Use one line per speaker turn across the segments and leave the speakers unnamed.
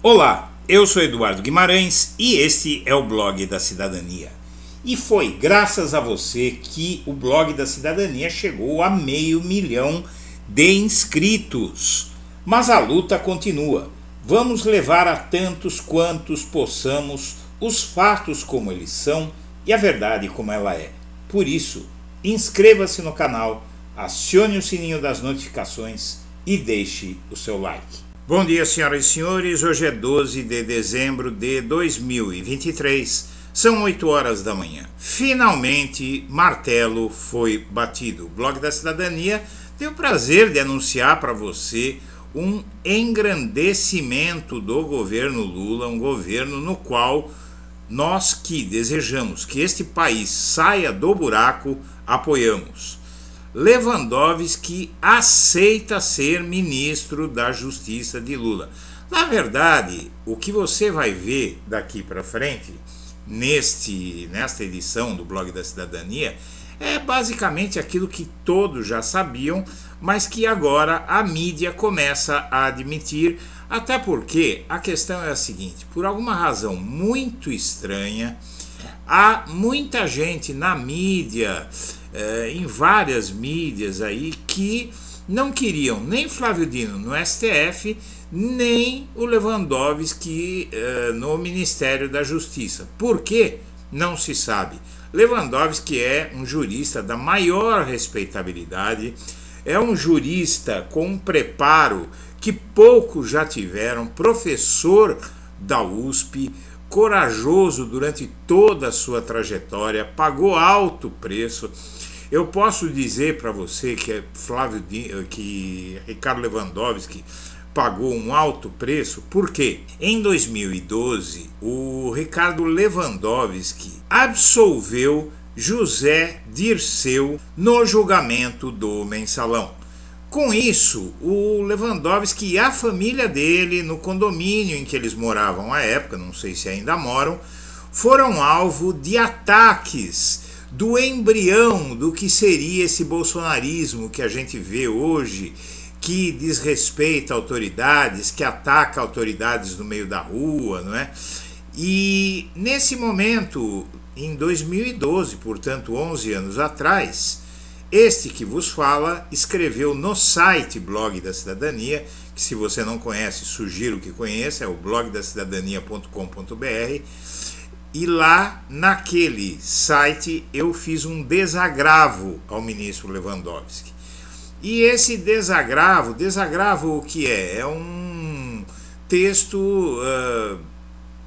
Olá, eu sou Eduardo Guimarães e este é o Blog da Cidadania. E foi graças a você que o Blog da Cidadania chegou a 500 mil de inscritos. Mas a luta continua. Vamos levar a tantos quantos possamos os fatos como eles são e a verdade como ela é. Por isso, inscreva-se no canal, acione o sininho das notificações e deixe o seu like. Bom dia, senhoras e senhores. Hoje é 12 de dezembro de 2023. São 8 horas da manhã. Finalmente, martelo foi batido. O Blog da Cidadania tem o prazer de anunciar para você um engrandecimento do governo Lula, um governo no qual nós que desejamos que este país saia do buraco, apoiamos. Lewandowski aceita ser ministro da Justiça de Lula. Na verdade, o que você vai ver daqui para frente, nesta edição do Blog da Cidadania, é basicamente aquilo que todos já sabiam, mas que agora a mídia começa a admitir, até porque a questão é a seguinte: por alguma razão muito estranha, há muita gente na mídia, em várias mídias aí, que não queriam nem Flávio Dino no STF, nem o Lewandowski no Ministério da Justiça. Por quê? Não se sabe. Lewandowski é um jurista da maior respeitabilidade, é um jurista com um preparo que poucos já tiveram, professor da USP, corajoso durante toda a sua trajetória, pagou alto preço. Eu posso dizer para você que Ricardo Lewandowski pagou um alto preço, porque em 2012 o Ricardo Lewandowski absolveu José Dirceu no julgamento do Mensalão. Com isso, o Lewandowski e a família dele, no condomínio em que eles moravam à época, não sei se ainda moram, foram alvo de ataques do embrião do que seria esse bolsonarismo que a gente vê hoje, que desrespeita autoridades, que ataca autoridades no meio da rua, não é? E nesse momento, em 2012, portanto 11 anos atrás, este que vos fala escreveu no site Blog da Cidadania, que se você não conhece, sugiro que conheça, é o blogdacidadania.com.br, e lá naquele site eu fiz um desagravo ao ministro Lewandowski. E esse desagravo o que é? É um texto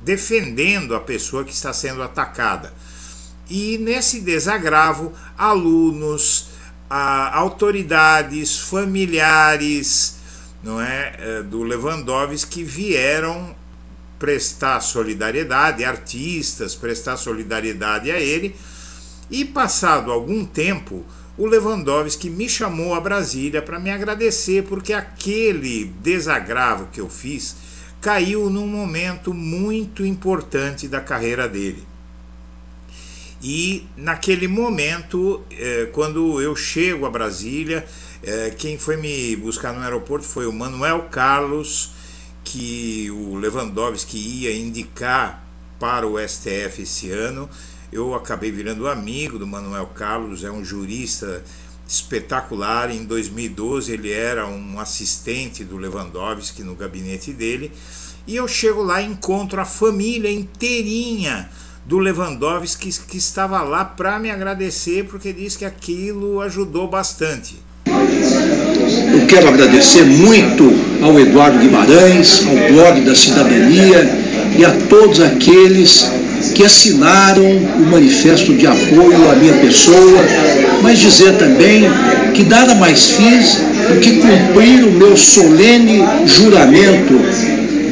defendendo a pessoa que está sendo atacada. E nesse desagravo, alunos, autoridades, familiares, não é, do Lewandowski vieram prestar solidariedade, artistas prestar solidariedade a ele, e passado algum tempo o Lewandowski me chamou a Brasília para me agradecer, porque aquele desagravo que eu fiz caiu num momento muito importante da carreira dele. E naquele momento, quando eu chego a Brasília, quem foi me buscar no aeroporto foi o Manuel Carlos, que o Lewandowski ia indicar para o STF esse ano. Eu acabei virando amigo do Manuel Carlos, é um jurista espetacular. Em 2012 ele era um assistente do Lewandowski no gabinete dele. E eu chego lá e encontro a família inteirinha do Lewandowski que estava lá para me agradecer, porque disse que aquilo ajudou bastante.
Eu quero agradecer muito ao Eduardo Guimarães, ao Blog da Cidadania e a todos aqueles que assinaram o manifesto de apoio à minha pessoa, mas dizer também que nada mais fiz do que cumprir o meu solene juramento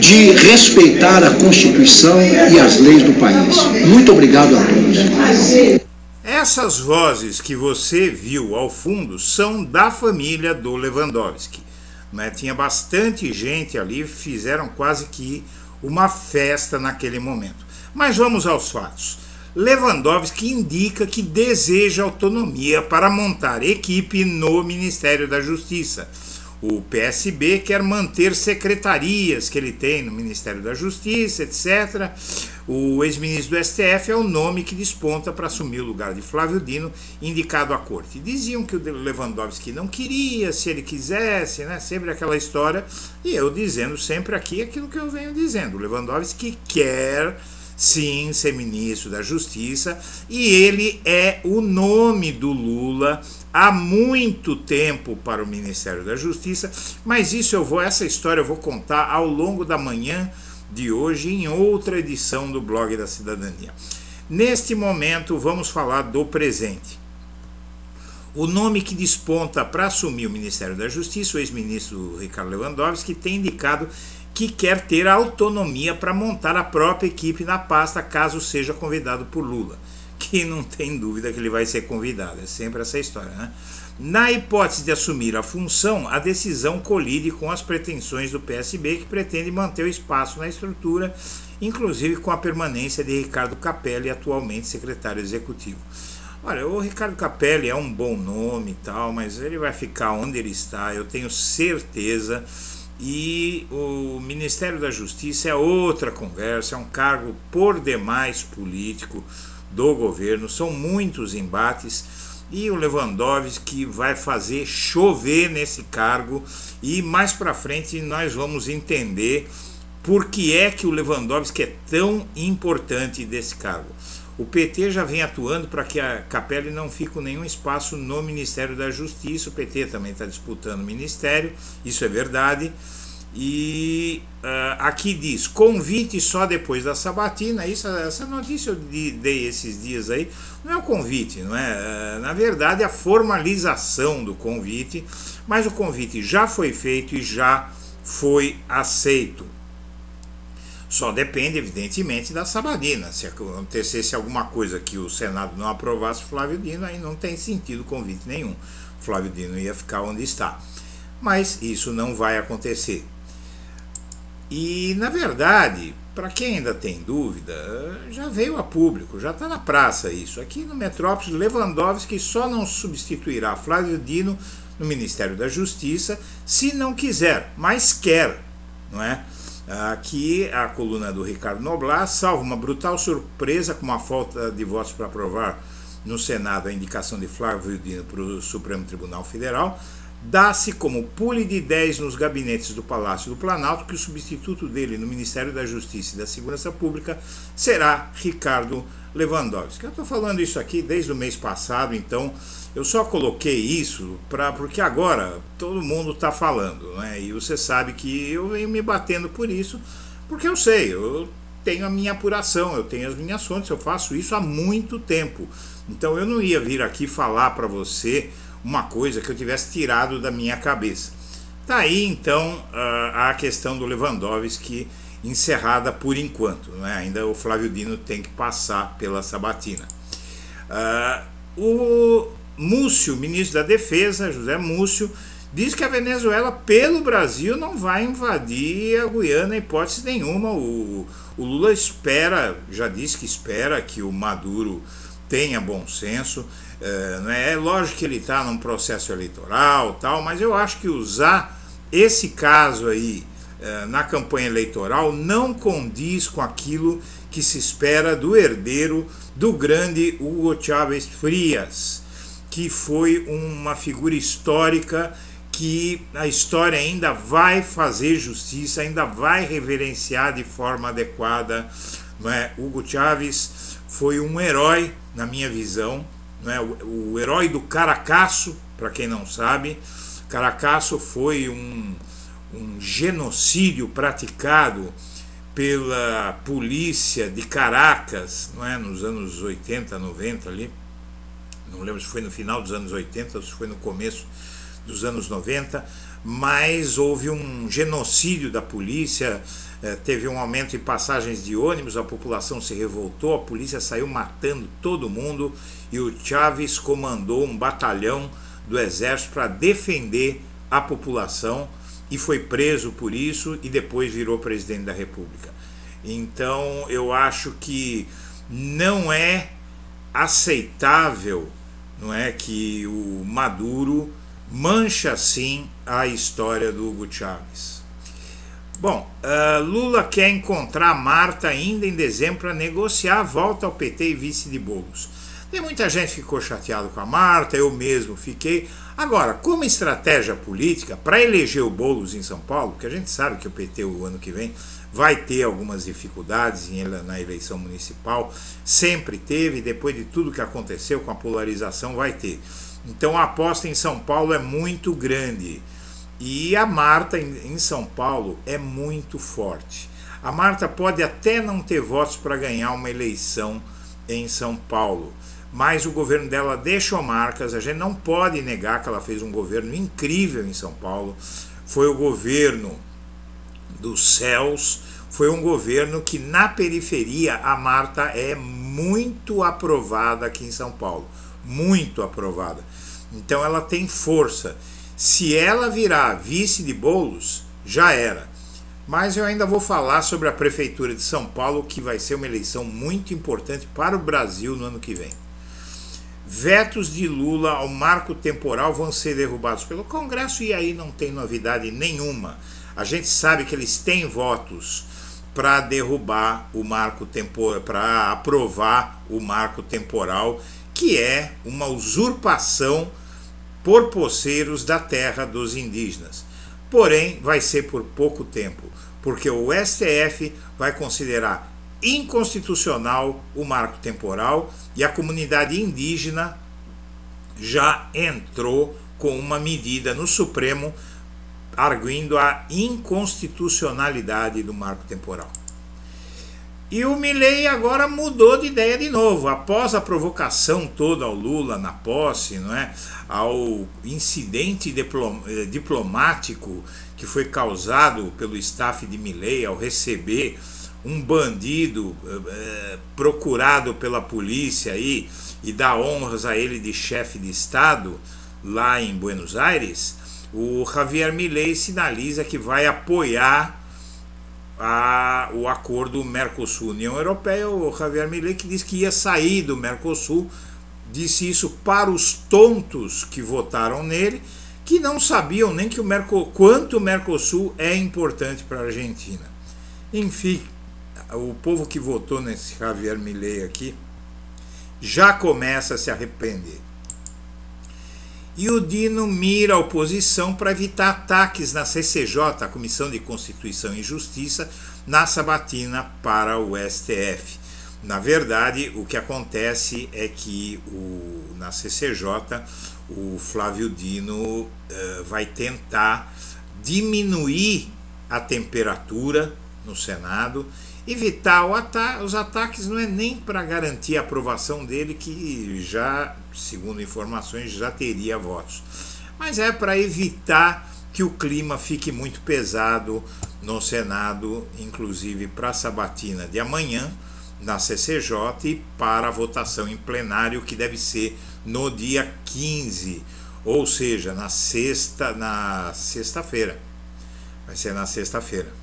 de respeitar a Constituição e as leis do país. Muito obrigado a todos.
Essas vozes que você viu ao fundo são da família do Lewandowski, né? Tinha bastante gente ali, fizeram quase que uma festa naquele momento. Mas vamos aos fatos. Lewandowski indica que deseja autonomia para montar equipe no Ministério da Justiça. O PSB quer manter secretarias que ele tem no Ministério da Justiça, etc. O ex-ministro do STF é o nome que desponta para assumir o lugar de Flávio Dino, indicado à corte. Diziam que o Lewandowski não queria, se ele quisesse, né? Sempre aquela história. E eu dizendo sempre aqui aquilo que eu venho dizendo. O Lewandowski quer sim ser ministro da Justiça e ele é o nome do Lula há muito tempo para o Ministério da Justiça, mas essa história eu vou contar ao longo da manhã de hoje em outra edição do Blog da Cidadania. Neste momento vamos falar do presente. O nome que desponta para assumir o Ministério da Justiça, o ex-ministro Ricardo Lewandowski, tem indicado que quer ter autonomia para montar a própria equipe na pasta, caso seja convidado por Lula, que não tem dúvida que ele vai ser convidado, é sempre essa história, né? Na hipótese de assumir a função, a decisão colide com as pretensões do PSB, que pretende manter o espaço na estrutura, inclusive com a permanência de Ricardo Capelli, atualmente secretário executivo. Olha, o Ricardo Capelli é um bom nome e tal, mas ele vai ficar onde ele está, eu tenho certeza. E o Ministério da Justiça é outra conversa, é um cargo por demais político do governo, são muitos embates e o Lewandowski vai fazer chover nesse cargo e mais para frente nós vamos entender por que é que o Lewandowski é tão importante desse cargo. O PT já vem atuando para que a Capelli não fique com nenhum espaço no Ministério da Justiça. O PT também está disputando o ministério, isso é verdade. E aqui diz, convite só depois da sabatina. Essa notícia eu dei esses dias aí, não é o convite, não é? Na verdade, a formalização do convite, mas o convite já foi feito e já foi aceito. Só depende, evidentemente, da sabatina. Se acontecesse alguma coisa que o Senado não aprovasse Flávio Dino, aí não tem sentido convite nenhum. Flávio Dino ia ficar onde está. Mas isso não vai acontecer. E, na verdade, para quem ainda tem dúvida, já veio a público, já está na praça isso. Aqui no Metrópolis, Lewandowski só não substituirá Flávio Dino no Ministério da Justiça se não quiser, mas quer, não é? Aqui a coluna do Ricardo Noblar, salvo uma brutal surpresa com uma falta de votos para aprovar no Senado a indicação de Flávio Dino para o Supremo Tribunal Federal, dá-se como pule de 10 nos gabinetes do Palácio do Planalto que o substituto dele no Ministério da Justiça e da Segurança Pública será Ricardo Lewandowski. Eu estou falando isso aqui desde o mês passado, então eu só coloquei isso porque agora todo mundo está falando, né? E você sabe que eu venho me batendo por isso, porque eu sei, eu tenho a minha apuração, eu tenho as minhas fontes, eu faço isso há muito tempo. Então eu não ia vir aqui falar para você uma coisa que eu tivesse tirado da minha cabeça. Tá aí então a questão do Lewandowski encerrada por enquanto, né? Ainda o Flávio Dino tem que passar pela sabatina. O Múcio, ministro da Defesa, José Múcio, diz que a Venezuela, pelo Brasil, não vai invadir a Guiana, em hipótese nenhuma. O Lula já disse que espera que o Maduro tenha bom senso. É lógico que ele está num processo eleitoral, tal, mas eu acho que usar esse caso aí na campanha eleitoral não condiz com aquilo que se espera do herdeiro do grande Hugo Chávez Frías, que foi uma figura histórica que a história ainda vai fazer justiça, ainda vai reverenciar de forma adequada, não é? Hugo Chávez foi um herói, na minha visão, não é? O herói do Caracaço, para quem não sabe. Caracaço foi um genocídio praticado pela polícia de Caracas, não é? Nos anos 80, 90 ali. Não lembro se foi no final dos anos 80 ou se foi no começo dos anos 90, mas houve um genocídio da polícia, teve um aumento em passagens de ônibus, a população se revoltou, a polícia saiu matando todo mundo e o Chávez comandou um batalhão do exército para defender a população e foi preso por isso e depois virou presidente da República. Então eu acho que não é aceitável, não é, que o Maduro mancha sim a história do Hugo Chávez. Bom, Lula quer encontrar Marta ainda em dezembro para negociar a volta ao PT e vice de Boulos. Tem muita gente que ficou chateado com a Marta, eu mesmo fiquei. Agora, como estratégia política, para eleger o Boulos em São Paulo, porque a gente sabe que o PT o ano que vem vai ter algumas dificuldades na eleição municipal, sempre teve, depois de tudo que aconteceu com a polarização, vai ter. Então a aposta em São Paulo é muito grande. E a Marta em São Paulo é muito forte. A Marta pode até não ter votos para ganhar uma eleição em São Paulo, mas o governo dela deixou marcas. A gente não pode negar que ela fez um governo incrível em São Paulo. Foi o governo dos céus, foi um governo que na periferia a Marta é muito aprovada aqui em São Paulo, muito aprovada. Então ela tem força. Se ela virar vice de Boulos, já era. Mas eu ainda vou falar sobre a Prefeitura de São Paulo, que vai ser uma eleição muito importante para o Brasil no ano que vem. Vetos de Lula ao marco temporal vão ser derrubados pelo Congresso e aí não tem novidade nenhuma. A gente sabe que eles têm votos para derrubar o marco temporal, para aprovar o marco temporal, que é uma usurpação por posseiros da terra dos indígenas. Porém, vai ser por pouco tempo, porque o STF vai considerar inconstitucional o marco temporal e a comunidade indígena já entrou com uma medida no Supremo arguindo a inconstitucionalidade do marco temporal. E o Milei agora mudou de ideia de novo, após a provocação toda ao Lula na posse, não é? Ao incidente diplomático que foi causado pelo staff de Milei ao receber um bandido procurado pela polícia e dar honras a ele de chefe de Estado lá em Buenos Aires, o Javier Milei sinaliza que vai apoiar o acordo Mercosul-União Europeia. O Javier Milei, que disse que ia sair do Mercosul, disse isso para os tontos que votaram nele, que não sabiam nem que quanto o Mercosul é importante para a Argentina. Enfim, o povo que votou nesse Javier Milei aqui já começa a se arrepender. E o Dino mira a oposição para evitar ataques na CCJ, a Comissão de Constituição e Justiça, na sabatina para o STF. Na verdade, o que acontece é que na CCJ o Flávio Dino vai tentar diminuir a temperatura no Senado, evitar os ataques. Não é nem para garantir a aprovação dele, que já, segundo informações, já teria votos, mas é para evitar que o clima fique muito pesado no Senado, inclusive para a sabatina de amanhã na CCJ e para a votação em plenário, que deve ser no dia 15, ou seja, na sexta-feira. Vai ser na sexta-feira.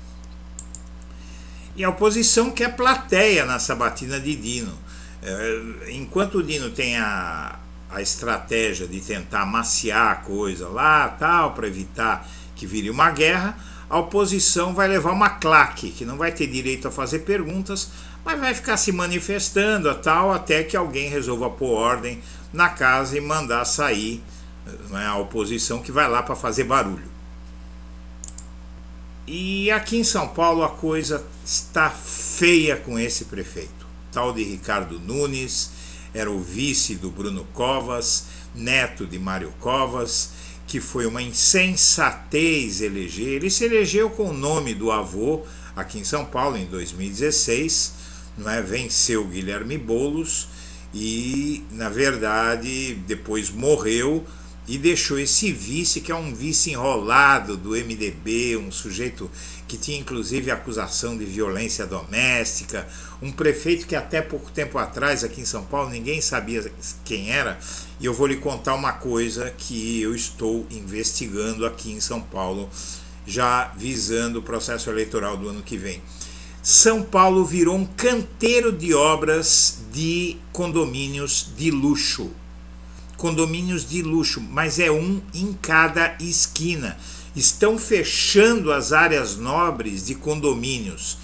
E a oposição quer plateia na sabatina de Dino. Enquanto o Dino tem a estratégia de tentar amaciar a coisa lá, tal, para evitar que vire uma guerra, a oposição vai levar uma claque, que não vai ter direito a fazer perguntas, mas vai ficar se manifestando tal, até que alguém resolva pôr ordem na casa e mandar sair, né, a oposição, que vai lá para fazer barulho. E aqui em São Paulo a coisa está feia com esse prefeito. Tal de Ricardo Nunes, era o vice do Bruno Covas, neto de Mário Covas, que foi uma insensatez eleger. Ele se elegeu com o nome do avô aqui em São Paulo em 2016, não é? Venceu Guilherme Boulos e, na verdade, depois morreu e deixou esse vice, que é um vice enrolado do MDB, um sujeito que tinha inclusive acusação de violência doméstica, um prefeito que até pouco tempo atrás aqui em São Paulo ninguém sabia quem era. E eu vou lhe contar uma coisa que eu estou investigando aqui em São Paulo, já visando o processo eleitoral do ano que vem. São Paulo virou um canteiro de obras de condomínios de luxo. condomínios de luxo, mas é um em cada esquina. Estão fechando as áreas nobres de condomínios.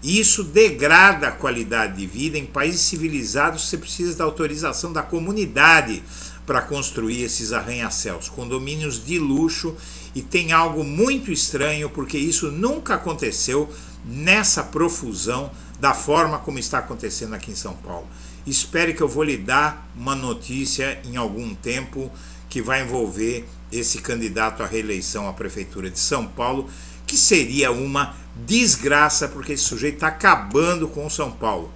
Isso degrada a qualidade de vida. Em países civilizados você precisa da autorização da comunidade para construir esses arranha-céus, condomínios de luxo, e tem algo muito estranho, porque isso nunca aconteceu nessa profusão da forma como está acontecendo aqui em São Paulo. Espere que eu vou lhe dar uma notícia em algum tempo que vai envolver esse candidato à reeleição à Prefeitura de São Paulo, que seria uma desgraça, porque esse sujeito está acabando com São Paulo.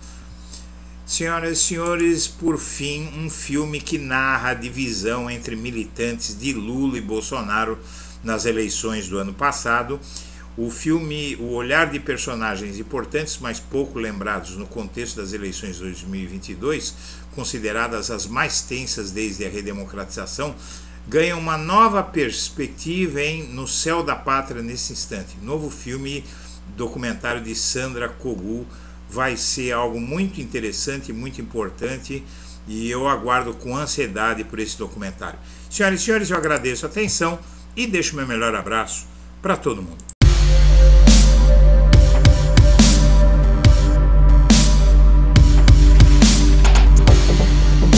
Senhoras e senhores, por fim, um filme que narra a divisão entre militantes de Lula e Bolsonaro nas eleições do ano passado. O filme, o olhar de personagens importantes, mas pouco lembrados no contexto das eleições de 2022, consideradas as mais tensas desde a redemocratização, ganha uma nova perspectiva em No Céu da Pátria nesse instante. Novo filme, documentário de Sandra Kogu, vai ser algo muito interessante, muito importante, e eu aguardo com ansiedade por esse documentário. Senhoras e senhores, eu agradeço a atenção e deixo meu melhor abraço para todo mundo.